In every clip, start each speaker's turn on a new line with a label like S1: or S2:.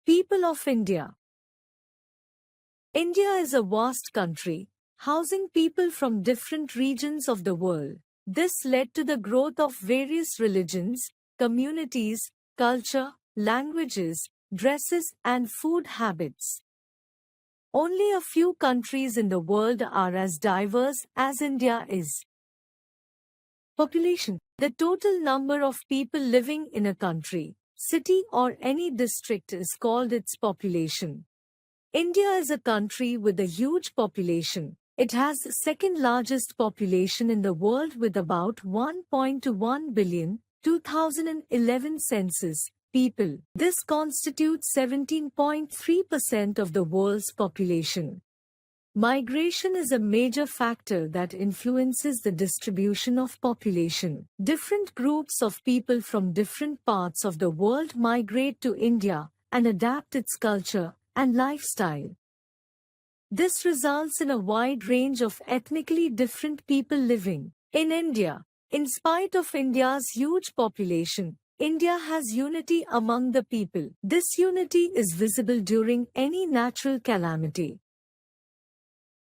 S1: People of India. India is a vast country, housing people from different regions of the world. This led to the growth of various religions, communities, culture, languages, dresses and food habits. Only a few countries in the world are as diverse as India is. Population. The total number of people living in a country, city or any district is called its population. India is a country with a huge population. It has the second largest population in the world with about 1.1 billion, 2011 census, people. This constitutes 17.3% of the world's population. Migration is a major factor that influences the distribution of population. Different groups of people from different parts of the world migrate to India and adapt its culture and lifestyle. This results in a wide range of ethnically different people living in India. In spite of India's huge population, India has unity among the people. This unity is visible during any natural calamity.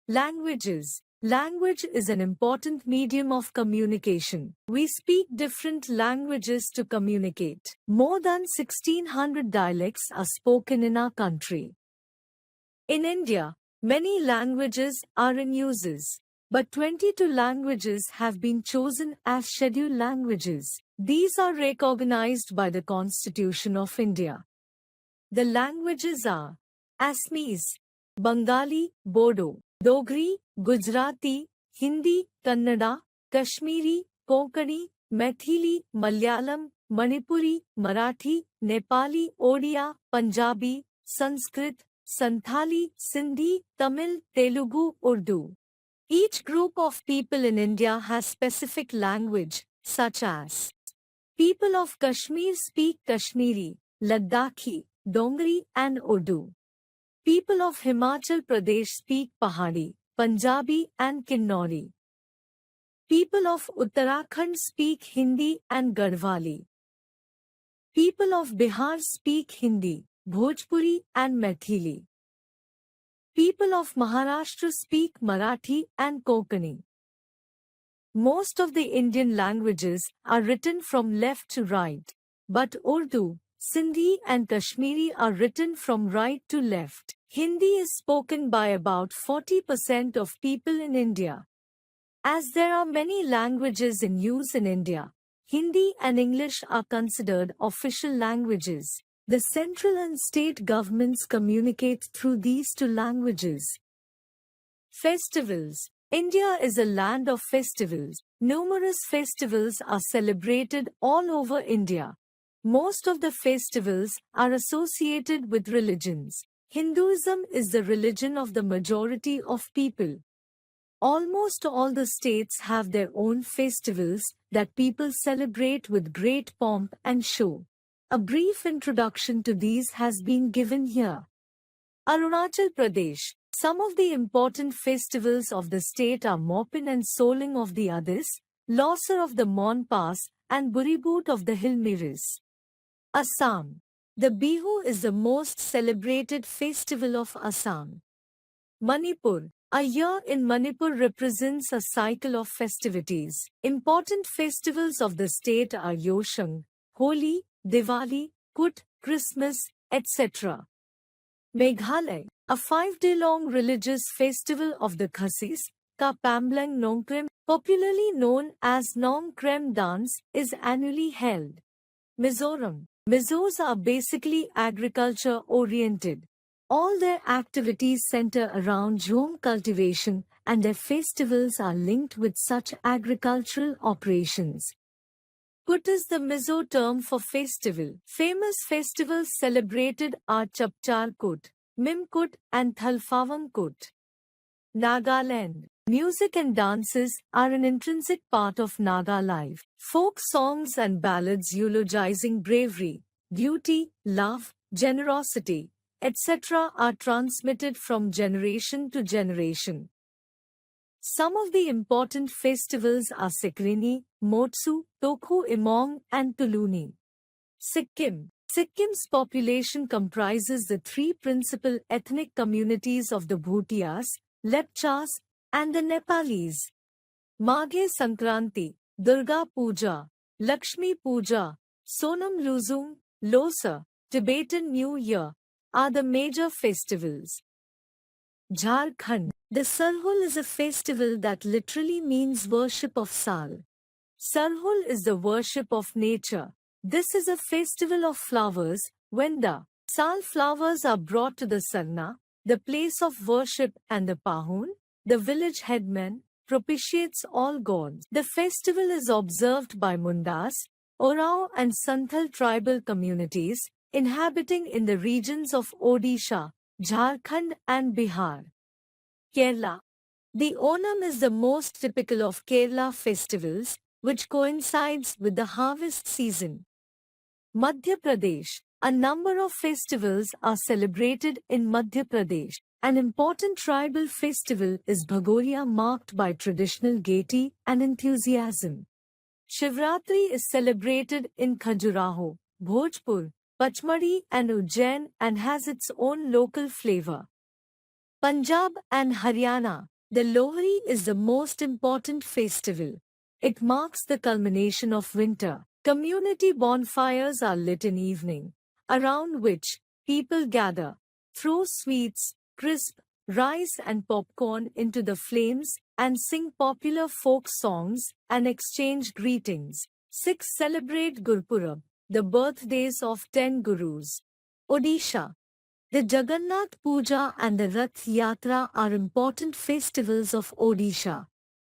S1: Languages. Language is an important medium of communication. We speak different languages to communicate. More than 1600 dialects are spoken in our country. In India, many languages are in uses, but 22 languages have been chosen as scheduled languages. These are recognized by the Constitution of India. The languages are Assamese, Bengali, Bodo, Dogri, Gujarati, Hindi, Kannada, Kashmiri, Konkani, Maithili, Malayalam, Manipuri, Marathi, Nepali, Odia, Punjabi, Sanskrit, Santhali, Sindhi, Tamil, Telugu, Urdu. Each group of people in India has specific language, such as people of Kashmir speak Kashmiri, Ladakhi, Dongri and Urdu. People of Himachal Pradesh speak Pahari, Punjabi and Kinnori. People of Uttarakhand speak Hindi and Garhwali. People of Bihar speak Hindi, Bhojpuri and Maithili. People of Maharashtra speak Marathi and Konkani. Most of the Indian languages are written from left to right, but Urdu, Sindhi and Kashmiri are written from right to left. Hindi is spoken by about 40% of people in India. As there are many languages in use in India, Hindi and English are considered official languages. The central and state governments communicate through these two languages. Festivals. India is a land of festivals. Numerous festivals are celebrated all over India. Most of the festivals are associated with religions. Hinduism is the religion of the majority of people. Almost all the states have their own festivals that people celebrate with great pomp and show. A brief introduction to these has been given here. Arunachal Pradesh. Some of the important festivals of the state are Mopin and Soling of the Adis, Losar of the Mon Pass, and Buribut of the Hilmiris. Assam. The Bihu is the most celebrated festival of Assam. Manipur. A year in Manipur represents a cycle of festivities. Important festivals of the state are Yoshang, Holi, Diwali, Kut, Christmas, etc. Meghalaya. A 5-day-long religious festival of the Khasis, Ka Pamblang Nongkrem, popularly known as Nongkrem dance, is annually held. Mizoram. Mizos are basically agriculture-oriented. All their activities center around jhom cultivation and their festivals are linked with such agricultural operations. Kut is the Mizo term for festival. Famous festivals celebrated are Chapchar Kut, Mimkut and Thalfawang Kut. Nagaland. Music and dances are an intrinsic part of Naga life. Folk songs and ballads eulogizing bravery, duty, love, generosity, etc. are transmitted from generation to generation. Some of the important festivals are Sekrini, Motsu, Tokhu Imong and Tuluni. Sikkim. Sikkim's population comprises the three principal ethnic communities of the Bhutias, Lepchas, and the Nepalis. Maghe Sankranti, Durga Puja, Lakshmi Puja, Sonam Luzum, Losar, Tibetan New Year are the major festivals. Jharkhand. The Sarhul is a festival that literally means worship of Sal. Sarhul is the worship of nature. This is a festival of flowers, when the Sal flowers are brought to the Sarna, the place of worship, and the Pahun, the village headman, propitiates all gods. The festival is observed by Mundas, Orao and Santhal tribal communities, inhabiting in the regions of Odisha, Jharkhand and Bihar. Kerala. The Onam is the most typical of Kerala festivals, which coincides with the harvest season. Madhya Pradesh. A number of festivals are celebrated in Madhya Pradesh. An important tribal festival is Bhagoria, marked by traditional gaiety and enthusiasm. Shivratri is celebrated in Khajuraho, Bhojpur, Pachmadi and Ujjain and has its own local flavor. Punjab and Haryana. The Lohri is the most important festival. It marks the culmination of winter. Community bonfires are lit in evening, around which people gather, throw sweets, crisp, rice and popcorn into the flames, and sing popular folk songs and exchange greetings. Sikhs celebrate Gurpurab, the birthdays of 10 gurus. Odisha. The Jagannath Puja and the Rath Yatra are important festivals of Odisha.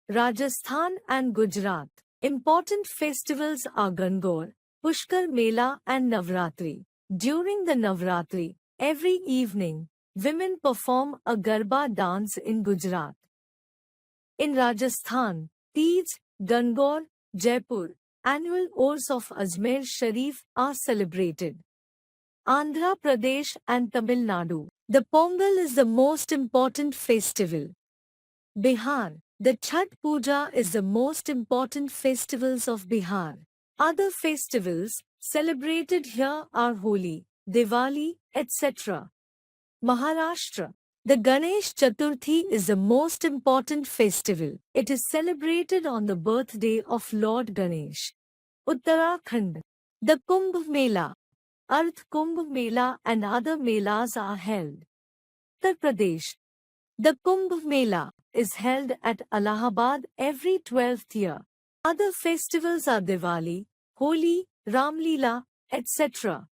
S1: Rajasthan and Gujarat. Important festivals are Gangor, Pushkar Mela and Navratri. During the Navratri, every evening, women perform a Garba dance in Gujarat. In Rajasthan, Teej, Gangor, Jaipur, annual Urs of Ajmer Sharif are celebrated. Andhra Pradesh and Tamil Nadu. The Pongal is the most important festival. Bihar. The Chhath Puja is the most important festivals of Bihar. Other festivals celebrated here are Holi, Diwali, etc. Maharashtra. The Ganesh Chaturthi is the most important festival. It is celebrated on the birthday of Lord Ganesh. Uttarakhand. The Kumbh Mela, Arth Kumbh Mela and other melas are held. Uttar Pradesh. The Kumbh Mela is held at Allahabad every 12th year. Other festivals are Diwali, Holi, Ramleela, etc.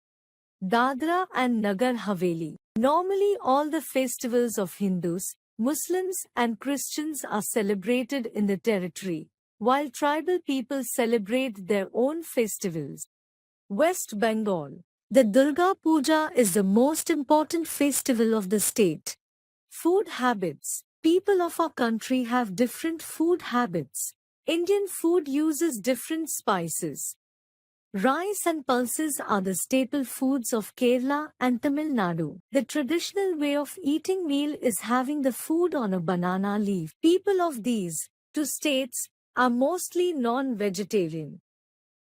S1: Dadra and Nagar Haveli. Normally all the festivals of Hindus, Muslims and Christians are celebrated in the territory, while tribal people celebrate their own festivals. West Bengal. The Durga Puja is the most important festival of the state. Food habits. People of our country have different food habits. Indian food uses different spices. Rice and pulses are the staple foods of Kerala and Tamil Nadu. The traditional way of eating meal is having the food on a banana leaf. People of these two states are mostly non-vegetarian.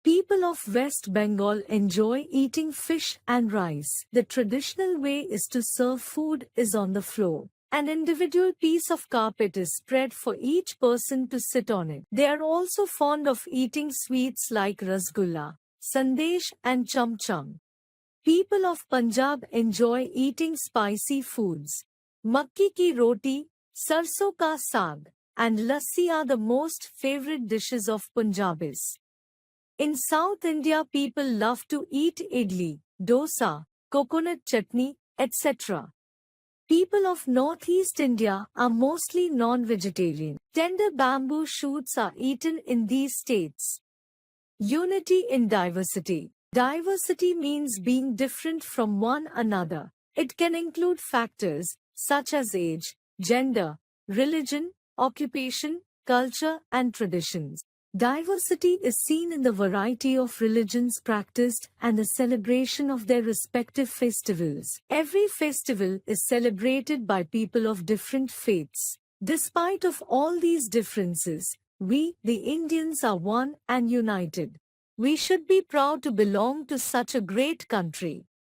S1: People of West Bengal enjoy eating fish and rice. The traditional way is to serve food is on the floor. An individual piece of carpet is spread for each person to sit on it. They are also fond of eating sweets like rasgulla, sandesh and cham cham. People of Punjab enjoy eating spicy foods. Makki ki roti, sarson ka saag, and lassi are the most favorite dishes of Punjabis. In South India, people love to eat idli, dosa, coconut chutney, etc. People of Northeast India are mostly non-vegetarian. Tender bamboo shoots are eaten in these states. Unity in diversity. Diversity means being different from one another. It can include factors such as age, gender, religion, occupation, culture, and traditions. Diversity is seen in the variety of religions practiced and the celebration of their respective festivals. Every festival is celebrated by people of different faiths. Despite of all these differences, we, the Indians, are one and united. We should be proud to belong to such a great country.